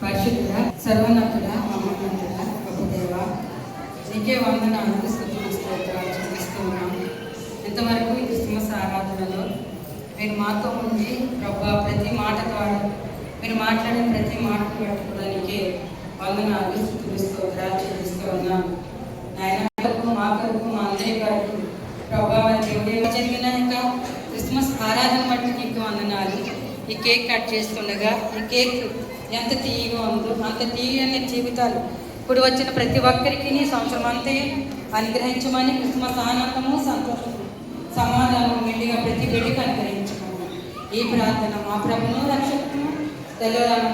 పరిశుద్ధుడ, సర్వోన్నతుడ, మహోన్నతుడ, గొప్ప దేవ, నీకే వందనాలు, స్తుతులు, స్తోత్రాలు చెల్లిస్తున్నాం. ఇంతవరకు ఈ క్రిస్మస్ ఆరాధనలో మీరు మాతో ఉండి ప్రభా ప్రతి మాట ద్వారా మీరు మాట్లాడిన ప్రతి మాటకు పెట్టుకోవడానికి వందనాలు, స్తుతులు, స్తోత్రాలు చెల్లిస్తూ ఉన్నాం. నాయన మా కొరకు మా అందరి కొరకు ప్రభా దేవుడే జరిగిన యొక్క క్రిస్మస్ ఆరాధన బట్టి నీకు వందనాలు. ఈ కేక్ కట్ చేస్తుండగా ఈ కేక్ ఎంత తీయగా ఉందో అంత తీయని జీవితాలు ఇప్పుడు వచ్చిన ప్రతి ఒక్కరికి నీ సంవత్సరం అంతే అనుగ్రహించమని, క్రిస్మస్ ఆనందము, సంతోషము, సమాధానం మెండిగా ప్రతి బిడ్డకి అనుగ్రహించమని ఈ ప్రార్థన మా ప్రభును రక్షకును తెల్లవారు